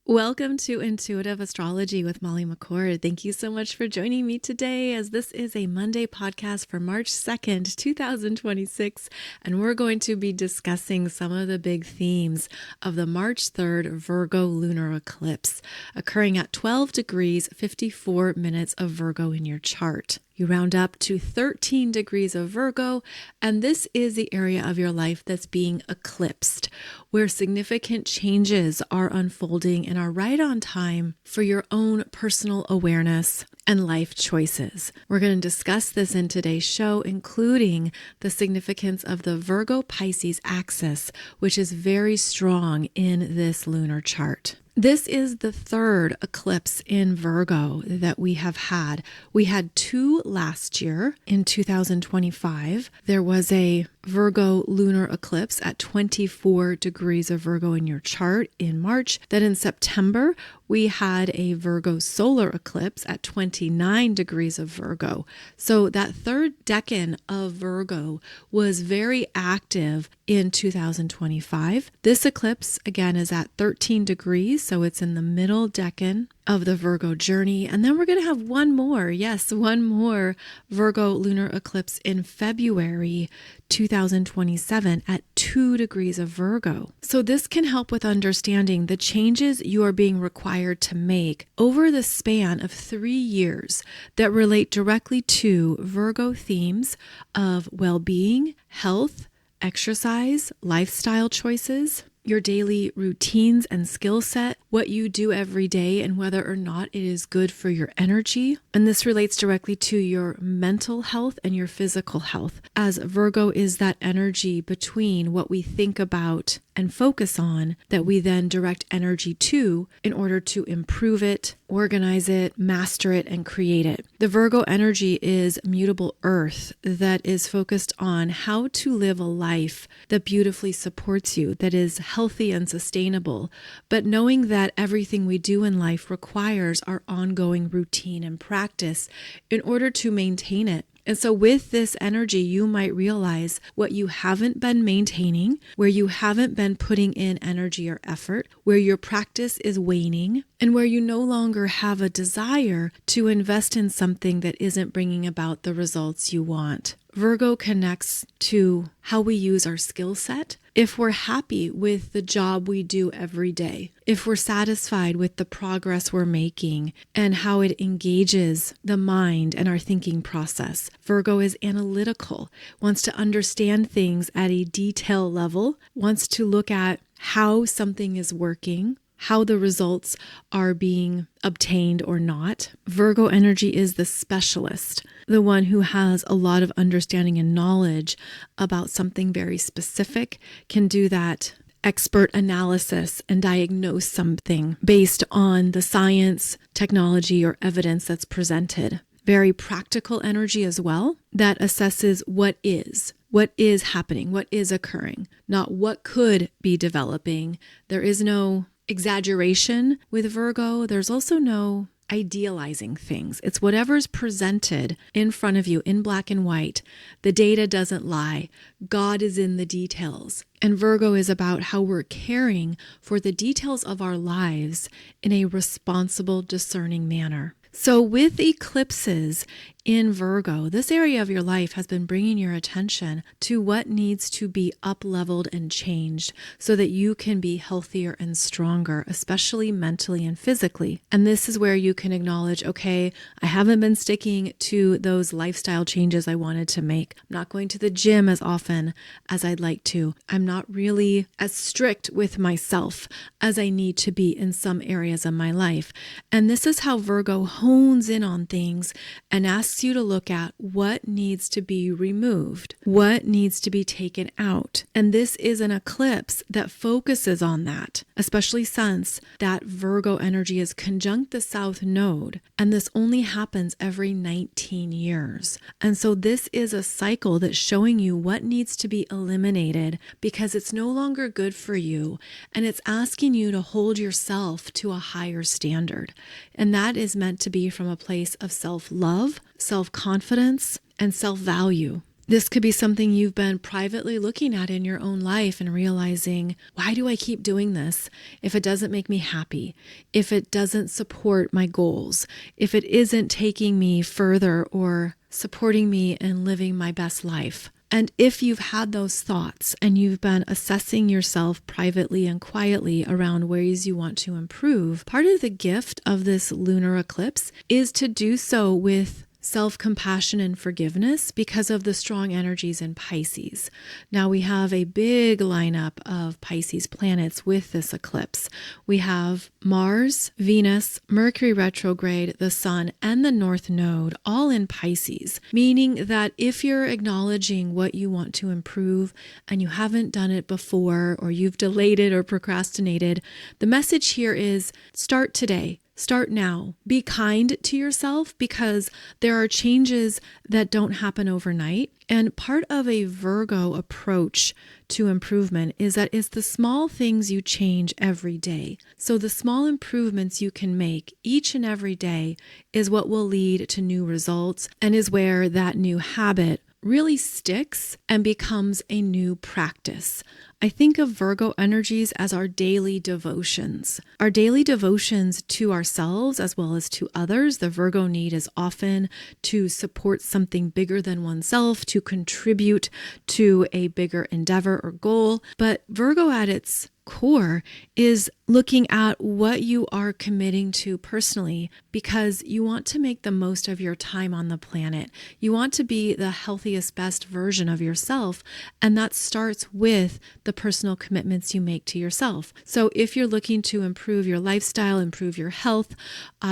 Welcome to Intuitive Astrology with Molly McCord. Thank you so much for joining me today, as this is a Monday podcast for March 2nd, 2026, and we're going to be discussing some of the big themes of the March 3rd Virgo Lunar Eclipse, occurring at 12 degrees 54 minutes of Virgo in your chart. You round up to 13 degrees of Virgo, and this is the area of your life that's being eclipsed, where significant changes are unfolding and are right on time for your own personal awareness and life choices. We're going to discuss this in today's show, including the significance of the Virgo-Pisces axis, which is very strong in this lunar chart. This is the third eclipse in Virgo that we have had. We had two last year in 2025. There was a Virgo lunar eclipse at 24 degrees of Virgo in your chart in March. Then in September, we had a Virgo solar eclipse at 29 degrees of Virgo. So that third decan of Virgo was very active in 2025. This eclipse, again, is at 13 degrees, so it's in the middle decan of the Virgo journey. And then we're going to have one more Virgo lunar eclipse in February 2027 at 2 degrees of Virgo. So this can help with understanding the changes you are being required to make over the span of 3 years that relate directly to Virgo themes of well-being, health, exercise, lifestyle choices, your daily routines and skill set, what you do every day, and whether or not it is good for your energy. And this relates directly to your mental health and your physical health, as Virgo is that energy between what we think about and focus on that we then direct energy to in order to improve it, organize it, master it, and create it. The Virgo energy is mutable earth that is focused on how to live a life that beautifully supports you, that is healthy and sustainable, but knowing that everything we do in life requires our ongoing routine and practice in order to maintain it. And so with this energy, you might realize what you haven't been maintaining, where you haven't been putting in energy or effort, where your practice is waning, and where you no longer have a desire to invest in something that isn't bringing about the results you want. Virgo connects to how we use our skill set. If we're happy with the job we do every day, if we're satisfied with the progress we're making and how it engages the mind and our thinking process. Virgo is analytical, wants to understand things at a detail level, wants to look at how something is working, how the results are being obtained or not. Virgo energy is the specialist, the one who has a lot of understanding and knowledge about something very specific, can do that expert analysis and diagnose something based on the science, technology, or evidence that's presented. Very practical energy as well, that assesses what is happening, what is occurring, not what could be developing. There is no exaggeration with Virgo. There's also no idealizing things. It's whatever's presented in front of you in black and white. The data doesn't lie. God is in the details. And Virgo is about how we're caring for the details of our lives in a responsible, discerning manner. So with eclipses in Virgo, this area of your life has been bringing your attention to what needs to be up-leveled and changed so that you can be healthier and stronger, especially mentally and physically. And this is where you can acknowledge, okay, I haven't been sticking to those lifestyle changes I wanted to make. I'm not going to the gym as often as I'd like to. I'm not really as strict with myself as I need to be in some areas of my life. And this is how Virgo hones in on things and asks you to look at what needs to be removed, what needs to be taken out. And this is an eclipse that focuses on that, especially since that Virgo energy is conjunct the South Node. And this only happens every 19 years. And so this is a cycle that's showing you what needs to be eliminated because it's no longer good for you. And it's asking you to hold yourself to a higher standard. And that is meant to be from a place of self-love, self-confidence, and self-value. This could be something you've been privately looking at in your own life and realizing, why do I keep doing this if it doesn't make me happy, if it doesn't support my goals, if it isn't taking me further or supporting me in living my best life? And if you've had those thoughts and you've been assessing yourself privately and quietly around ways you want to improve, part of the gift of this lunar eclipse is to do so with self-compassion and forgiveness because of the strong energies in Pisces. Now we have a big lineup of Pisces planets with this eclipse. We have Mars, Venus, Mercury retrograde, the Sun, and the North Node all in Pisces, meaning that if you're acknowledging what you want to improve and you haven't done it before, or you've delayed it or procrastinated, the message here is start today. Start now. Be kind to yourself because there are changes that don't happen overnight. And part of a Virgo approach to improvement is that it's the small things you change every day. So the small improvements you can make each and every day is what will lead to new results and is where that new habit really sticks and becomes a new practice. I think of Virgo energies as our daily devotions. Our daily devotions to ourselves as well as to others. The Virgo need is often to support something bigger than oneself, to contribute to a bigger endeavor or goal. But Virgo at its core is looking at what you are committing to personally because you want to make the most of your time on the planet. You want to be the healthiest, best version of yourself, and that starts with the personal commitments you make to yourself. So if you're looking to improve your lifestyle, improve your health,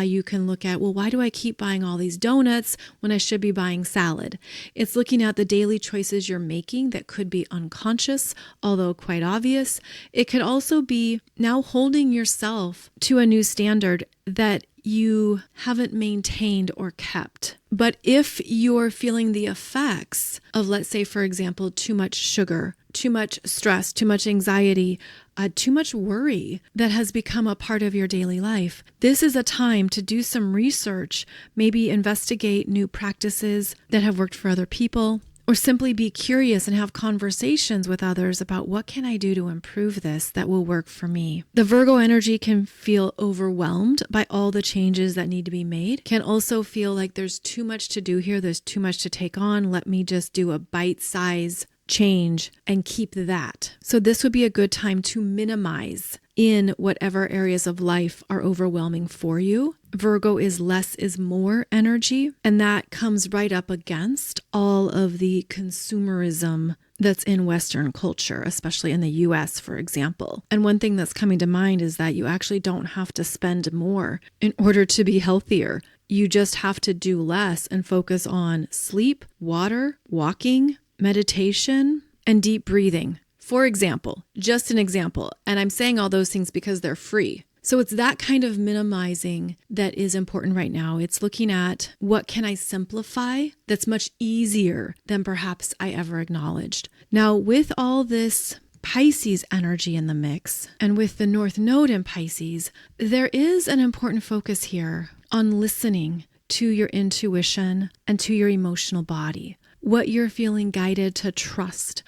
you can look at, well, why do I keep buying all these donuts when I should be buying salad? It's looking at the daily choices you're making that could be unconscious, although quite obvious. It could also be now holding yourself to a new standard that you haven't maintained or kept. But if you're feeling the effects of, let's say, for example, too much sugar, too much stress, too much anxiety, too much worry that has become a part of your daily life, this is a time to do some research, maybe investigate new practices that have worked for other people, or simply be curious and have conversations with others about what can I do to improve this that will work for me. The Virgo energy can feel overwhelmed by all the changes that need to be made, can also feel like there's too much to do here, there's too much to take on, let me just do a bite-size change and keep that. So this would be a good time to minimize in whatever areas of life are overwhelming for you. Virgo is less is more energy, and that comes right up against all of the consumerism that's in Western culture, especially in the US, for example. And one thing that's coming to mind is that you actually don't have to spend more in order to be healthier. You just have to do less and focus on sleep, water, walking, meditation, and deep breathing. For example, just an example, and I'm saying all those things because they're free. So it's that kind of minimizing that is important right now. It's looking at what can I simplify that's much easier than perhaps I ever acknowledged. Now, with all this Pisces energy in the mix, and with the North Node in Pisces, there is an important focus here on listening to your intuition and to your emotional body. What you're feeling guided to trust,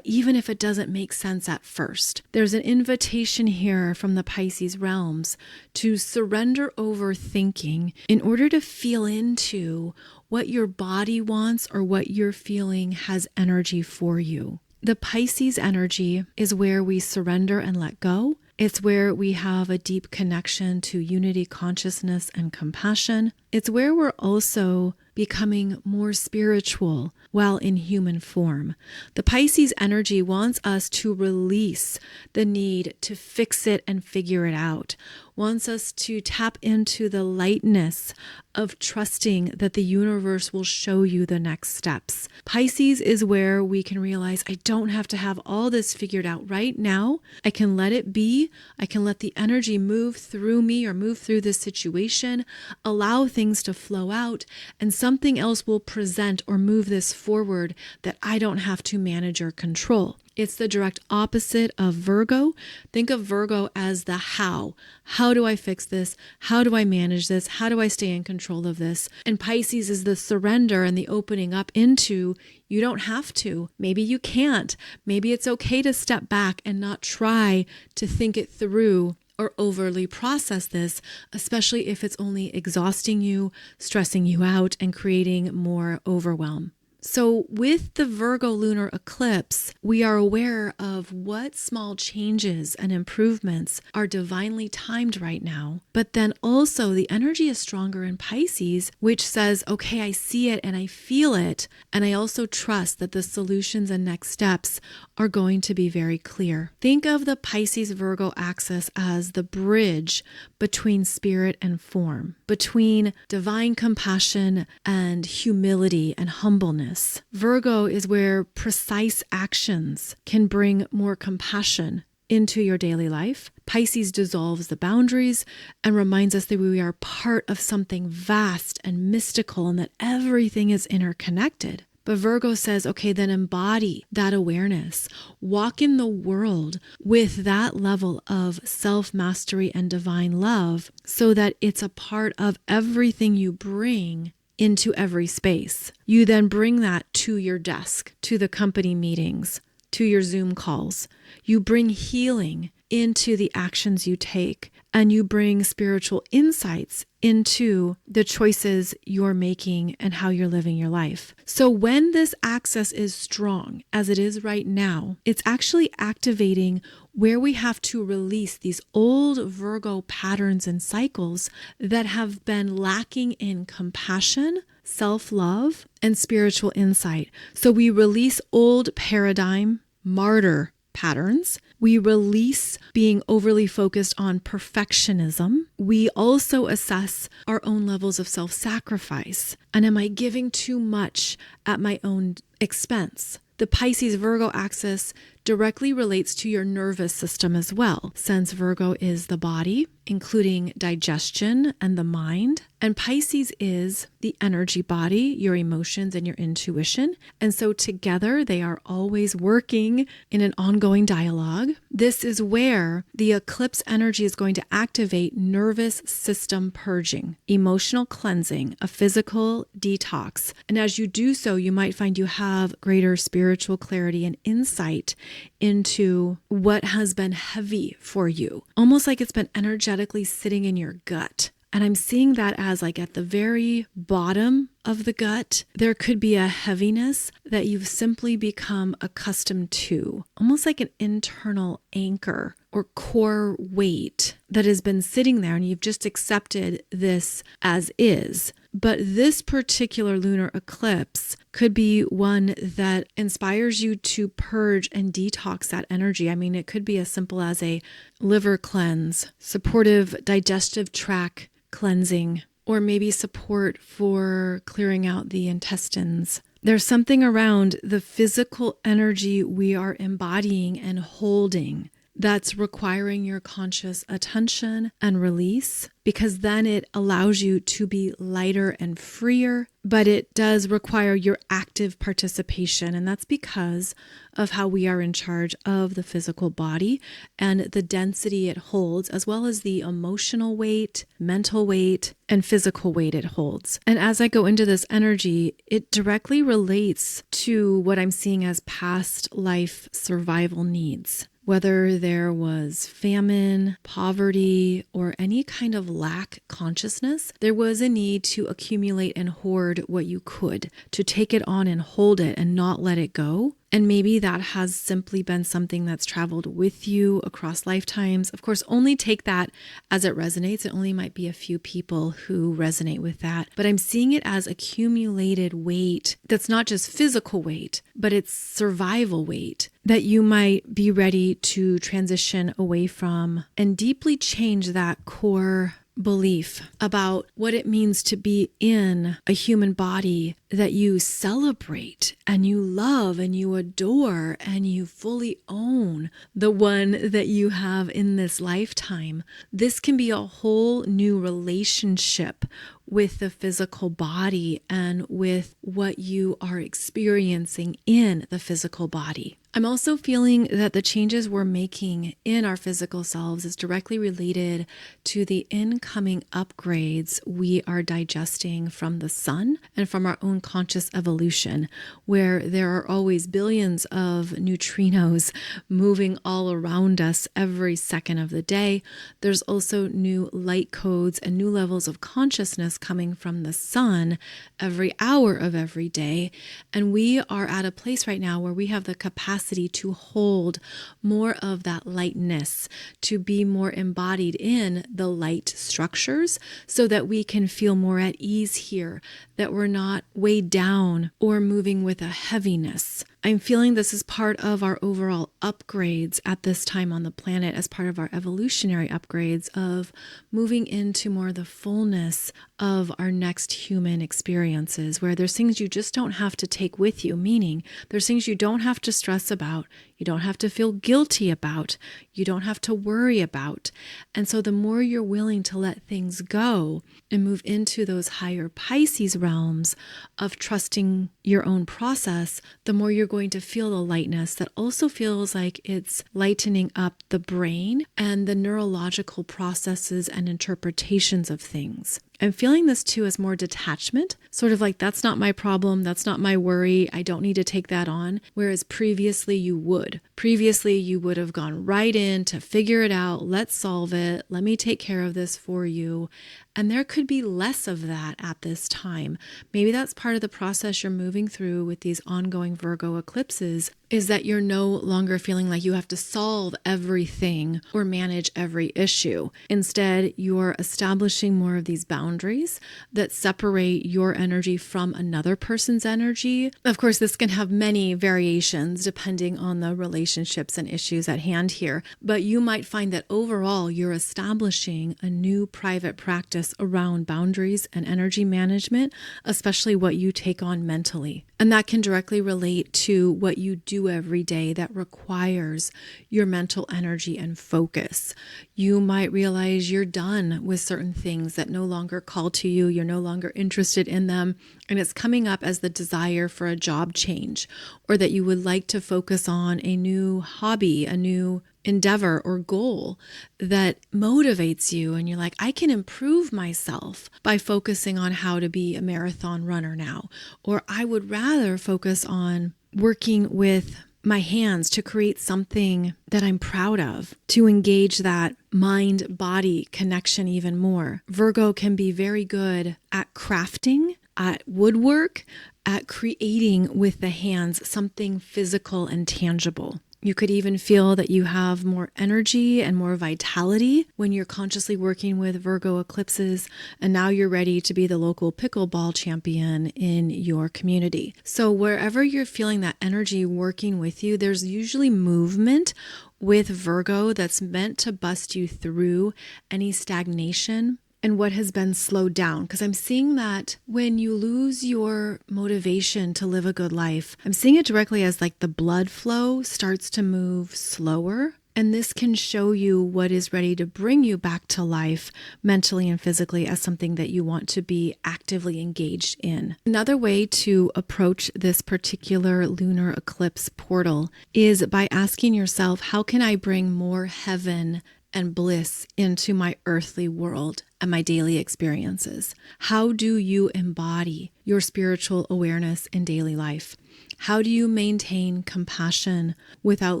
even if it doesn't make sense at first. There's an invitation here from the Pisces realms to surrender over thinking in order to feel into what your body wants or what you're feeling has energy for you. The Pisces energy is where we surrender and let go. It's where we have a deep connection to unity, consciousness, and compassion. It's where we're also becoming more spiritual while in human form. The Pisces energy wants us to release the need to fix it and figure it out, wants us to tap into the lightness of trusting that the universe will show you the next steps. Pisces is where we can realize I don't have to have all this figured out right now. I can let it be. I can let the energy move through me or move through this situation, allow things to flow out, and something else will present or move this forward that I don't have to manage or control. It's the direct opposite of Virgo. Think of Virgo as the how. How do I fix this? How do I manage this? How do I stay in control of this? And Pisces is the surrender and the opening up into, you don't have to. Maybe you can't. Maybe it's okay to step back and not try to think it through or overly process this, especially if it's only exhausting you, stressing you out, and creating more overwhelm. So with the Virgo lunar eclipse, we are aware of what small changes and improvements are divinely timed right now. But then also the energy is stronger in Pisces, which says, okay, I see it and I feel it. And I also trust that the solutions and next steps are going to be very clear. Think of the Pisces Virgo axis as the bridge between spirit and form, between divine compassion and humility and humbleness. Virgo is where precise actions can bring more compassion into your daily life. Pisces dissolves the boundaries and reminds us that we are part of something vast and mystical and that everything is interconnected. But Virgo says, okay, then embody that awareness. Walk in the world with that level of self-mastery and divine love so that it's a part of everything you bring into every space. You then bring that to your desk, to the company meetings, to your Zoom calls. You bring healing into the actions you take, and you bring spiritual insights into the choices you're making and how you're living your life. So when this axis is strong, as it is right now, it's actually activating where we have to release these old Virgo patterns and cycles that have been lacking in compassion, self-love, and spiritual insight. So we release old paradigm, martyr patterns. We release being overly focused on perfectionism. We also assess our own levels of self-sacrifice. And am I giving too much at my own expense? The Pisces Virgo axis directly relates to your nervous system as well, since Virgo is the body, including digestion and the mind. And Pisces is the energy body, your emotions and your intuition. And so together they are always working in an ongoing dialogue. This is where the eclipse energy is going to activate nervous system purging, emotional cleansing, a physical detox. And as you do so, you might find you have greater spiritual clarity and insight into what has been heavy for you, almost like it's been energetically sitting in your gut. And I'm seeing that as like at the very bottom of the gut, there could be a heaviness that you've simply become accustomed to, almost like an internal anchor or core weight that has been sitting there and you've just accepted this as is. But this particular lunar eclipse could be one that inspires you to purge and detox that energy. I mean, it could be as simple as a liver cleanse, supportive digestive tract cleansing, or maybe support for clearing out the intestines. There's something around the physical energy we are embodying and holding that's requiring your conscious attention and release, because then it allows you to be lighter and freer, but it does require your active participation. And that's because of how we are in charge of the physical body and the density it holds, as well as the emotional weight, mental weight, and physical weight it holds. And as I go into this energy, it directly relates to what I'm seeing as past life survival needs. Whether there was famine, poverty, or any kind of lack consciousness, there was a need to accumulate and hoard what you could, to take it on and hold it and not let it go. And maybe that has simply been something that's traveled with you across lifetimes. Of course, only take that as it resonates. It only might be a few people who resonate with that. But I'm seeing it as accumulated weight that's not just physical weight, but it's survival weight that you might be ready to transition away from and deeply change that core belief about what it means to be in a human body that you celebrate and you love and you adore and you fully own the one that you have in this lifetime. This can be a whole new relationship with the physical body and with what you are experiencing in the physical body. I'm also feeling that the changes we're making in our physical selves is directly related to the incoming upgrades we are digesting from the sun and from our own conscious evolution, where there are always billions of neutrinos moving all around us every second of the day. There's also new light codes and new levels of consciousness coming from the sun every hour of every day. And we are at a place right now where we have the capacity to hold more of that lightness, to be more embodied in the light structures so that we can feel more at ease here, that we're not weighed down or moving with a heaviness. I'm feeling this is part of our overall upgrades at this time on the planet, as part of our evolutionary upgrades of moving into more the fullness of our next human experiences, where there's things you just don't have to take with you, meaning there's things you don't have to stress about, you don't have to feel guilty about, you don't have to worry about. And so the more you're willing to let things go and move into those higher Pisces realms of trusting your own process, the more you're going to feel the lightness that also feels like it's lightening up the brain and the neurological processes and interpretations of things. I'm feeling this too as more detachment, sort of like, that's not my problem, that's not my worry, I don't need to take that on. Whereas previously you would. Previously you would have gone right in to figure it out, let's solve it, let me take care of this for you. And there could be less of that at this time. Maybe that's part of the process you're moving through with these ongoing Virgo eclipses, is that you're no longer feeling like you have to solve everything or manage every issue. Instead, you're establishing more of these boundaries that separate your energy from another person's energy. Of course, this can have many variations depending on the relationships and issues at hand here, but you might find that overall you're establishing a new private practice around boundaries and energy management, especially what you take on mentally. And that can directly relate to what you do every day that requires your mental energy and focus. You might realize you're done with certain things that no longer call to you, you're no longer interested in them, and it's coming up as the desire for a job change, or that you would like to focus on a new hobby, a new endeavor or goal that motivates you, and you're like, I can improve myself by focusing on how to be a marathon runner now, or I would rather focus on working with my hands to create something that I'm proud of, to engage that mind-body connection even more. Virgo can be very good at crafting, at woodwork, at creating with the hands something physical and tangible. You could even feel that you have more energy and more vitality when you're consciously working with Virgo eclipses, and now you're ready to be the local pickleball champion in your community. So wherever you're feeling that energy working with you, there's usually movement with Virgo that's meant to bust you through any stagnation and what has been slowed down. Because I'm seeing that when you lose your motivation to live a good life, I'm seeing it directly as like the blood flow starts to move slower. And this can show you what is ready to bring you back to life mentally and physically as something that you want to be actively engaged in. Another way to approach this particular lunar eclipse portal is by asking yourself, how can I bring more heaven and bliss into my earthly world and my daily experiences? How do you embody your spiritual awareness in daily life? How do you maintain compassion without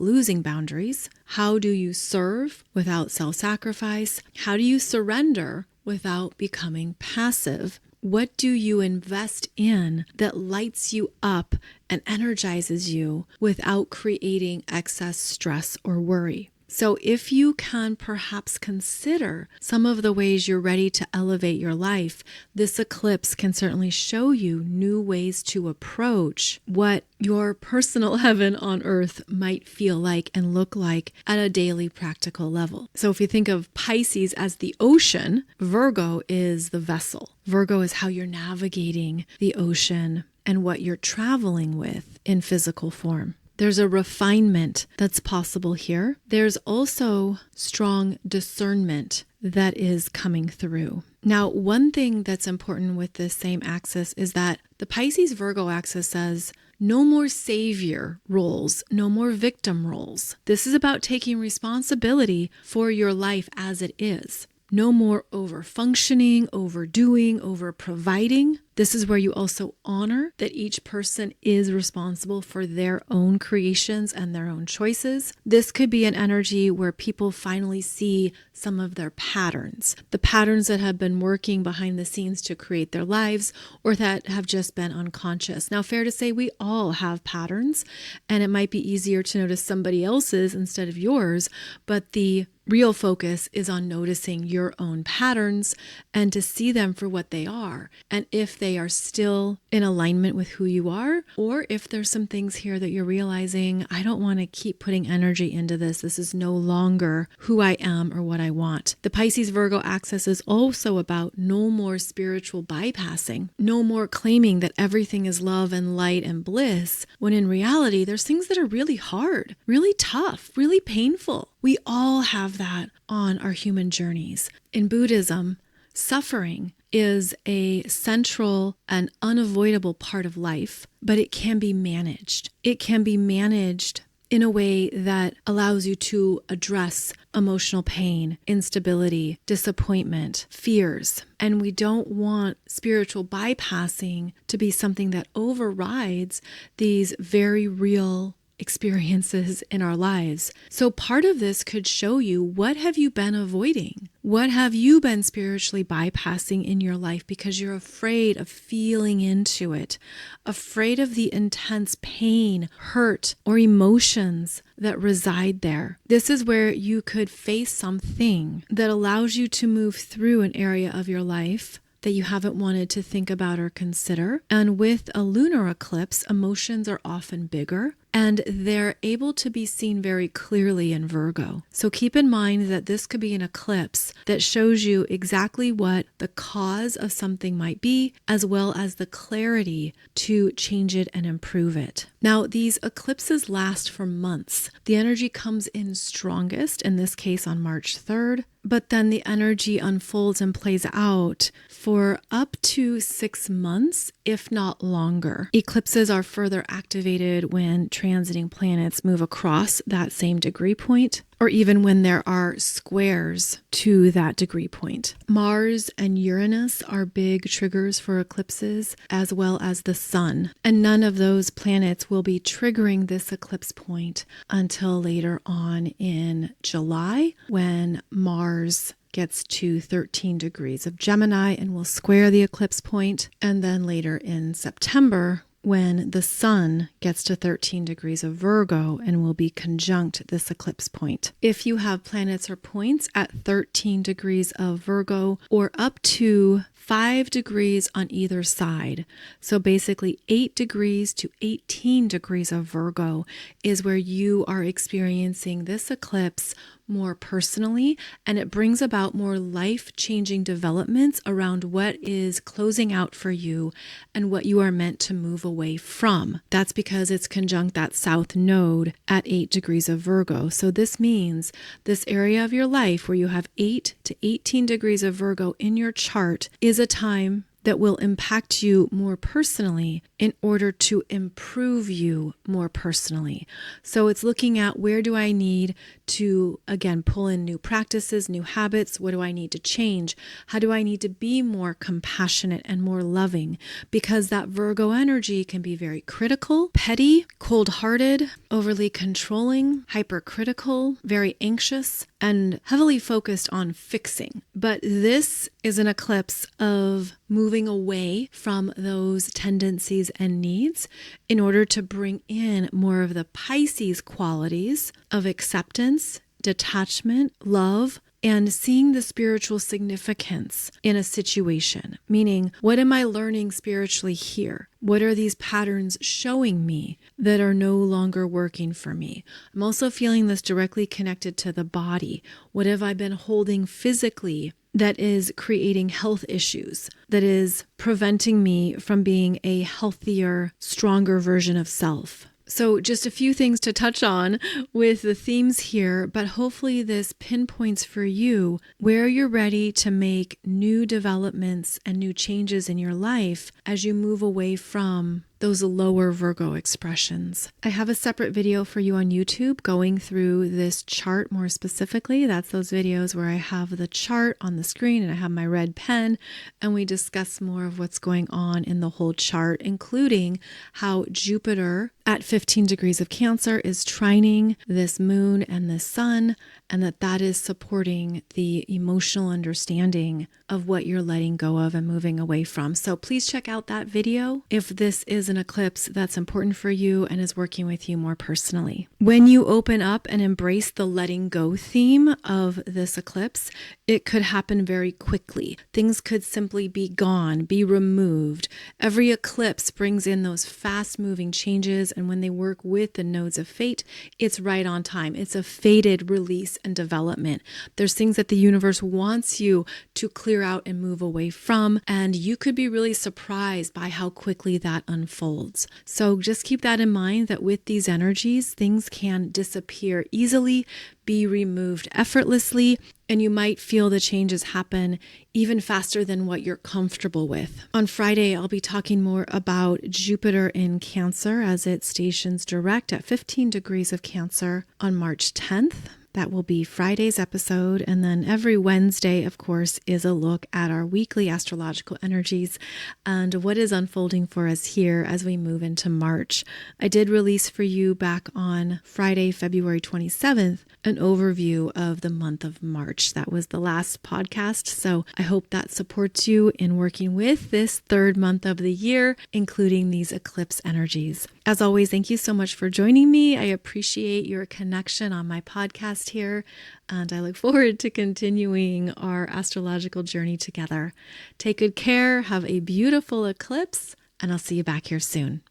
losing boundaries? How do you serve without self-sacrifice? How do you surrender without becoming passive? What do you invest in that lights you up and energizes you without creating excess stress or worry? So if you can perhaps consider some of the ways you're ready to elevate your life, this eclipse can certainly show you new ways to approach what your personal heaven on earth might feel like and look like at a daily practical level. So if you think of Pisces as the ocean, Virgo is the vessel. Virgo is how you're navigating the ocean and what you're traveling with in physical form. There's a refinement that's possible here. There's also strong discernment that is coming through. Now, one thing that's important with this same axis is that the Pisces-Virgo axis says No more savior roles, no more victim roles. This is about taking responsibility for your life as it is. No more over-functioning, overdoing, over-providing. This is where you also honor that each person is responsible for their own creations and their own choices. This could be an energy where people finally see some of their patterns, the patterns that have been working behind the scenes to create their lives or that have just been unconscious. Now, fair to say we all have patterns, and it might be easier to notice somebody else's instead of yours, but the real focus is on noticing your own patterns and to see them for what they are. And if they are still in alignment with who you are, or if there's some things here that you're realizing, I don't want to keep putting energy into this. This is no longer who I am or what I want. The Pisces Virgo axis is also about no more spiritual bypassing, no more claiming that everything is love and light and bliss, when in reality, there's things that are really hard, really tough, really painful. We all have that on our human journeys. In Buddhism, suffering is a central and unavoidable part of life, but it can be managed. It can be managed in a way that allows you to address emotional pain, instability, disappointment, fears. And we don't want spiritual bypassing to be something that overrides these very real experiences in our lives. So part of this could show you, what have you been avoiding? What have you been spiritually bypassing in your life because you're afraid of feeling into it, afraid of the intense pain, hurt, or emotions that reside there? This is where you could face something that allows you to move through an area of your life that you haven't wanted to think about or consider. And with a lunar eclipse, emotions are often bigger, and they're able to be seen very clearly in Virgo. So keep in mind that this could be an eclipse that shows you exactly what the cause of something might be, as well as the clarity to change it and improve it. Now, these eclipses last for months. The energy comes in strongest, in this case on March 3rd, but then the energy unfolds and plays out for up to 6 months, if not longer. Eclipses are further activated when transiting planets move across that same degree point, or even when there are squares to that degree point. Mars and Uranus are big triggers for eclipses, as well as the Sun. And none of those planets will be triggering this eclipse point until later on in July, when Mars gets to 13 degrees of Gemini and will square the eclipse point. And then later in September, when the Sun gets to 13 degrees of Virgo and will be conjunct this eclipse point. If you have planets or points at 13 degrees of Virgo or up to 5 degrees on either side, so basically 8 degrees to 18 degrees of Virgo, is where you are experiencing this eclipse more personally, and it brings about more life-changing developments around what is closing out for you and what you are meant to move away from. That's because it's conjunct that south node at 8 degrees of Virgo. So this means this area of your life where you have 8 to 18 degrees of Virgo in your chart is a time that will impact you more personally in order to improve you more personally. So it's looking at, where do I need to, again, pull in new practices, new habits? What do I need to change? How do I need to be more compassionate and more loving? Because that Virgo energy can be very critical, petty, cold-hearted, overly controlling, hypercritical, very anxious, and heavily focused on fixing. But this is an eclipse of moving away from those tendencies and needs in order to bring in more of the Pisces qualities of acceptance, detachment, love, and seeing the spiritual significance in a situation. Meaning, what am I learning spiritually here? What are these patterns showing me that are no longer working for me? I'm also feeling this directly connected to the body. What have I been holding physically that is creating health issues, that is preventing me from being a healthier, stronger version of self? So just a few things to touch on with the themes here, but hopefully this pinpoints for you where you're ready to make new developments and new changes in your life as you move away from those lower Virgo expressions. I have a separate video for you on YouTube going through this chart more specifically. That's those videos where I have the chart on the screen and I have my red pen, and we discuss more of what's going on in the whole chart, including how Jupiter at 15 degrees of Cancer is trining this moon and this sun, and that is supporting the emotional understanding of what you're letting go of and moving away from. So please check out that video if this is an eclipse that's important for you and is working with you more personally. When you open up and embrace the letting go theme of this eclipse, it could happen very quickly. Things could simply be gone, be removed. Every eclipse brings in those fast-moving changes, and when they work with the nodes of fate, it's right on time. It's a fated release and development. There's things that the universe wants you to clear out and move away from, and you could be really surprised by how quickly that unfolds. So just keep that in mind, that with these energies, things can disappear easily, be removed effortlessly, and you might feel the changes happen even faster than what you're comfortable with. On Friday, I'll be talking more about Jupiter in Cancer as it stations direct at 15 degrees of Cancer on March 10th. That will be Friday's episode. And then every Wednesday, of course, is a look at our weekly astrological energies and what is unfolding for us here as we move into March. I did release for you back on Friday, February 27th, an overview of the month of March. That was the last podcast. So I hope that supports you in working with this third month of the year, including these eclipse energies. As always, thank you so much for joining me. I appreciate your connection on my podcast here, and I look forward to continuing our astrological journey together. Take good care, have a beautiful eclipse, and I'll see you back here soon.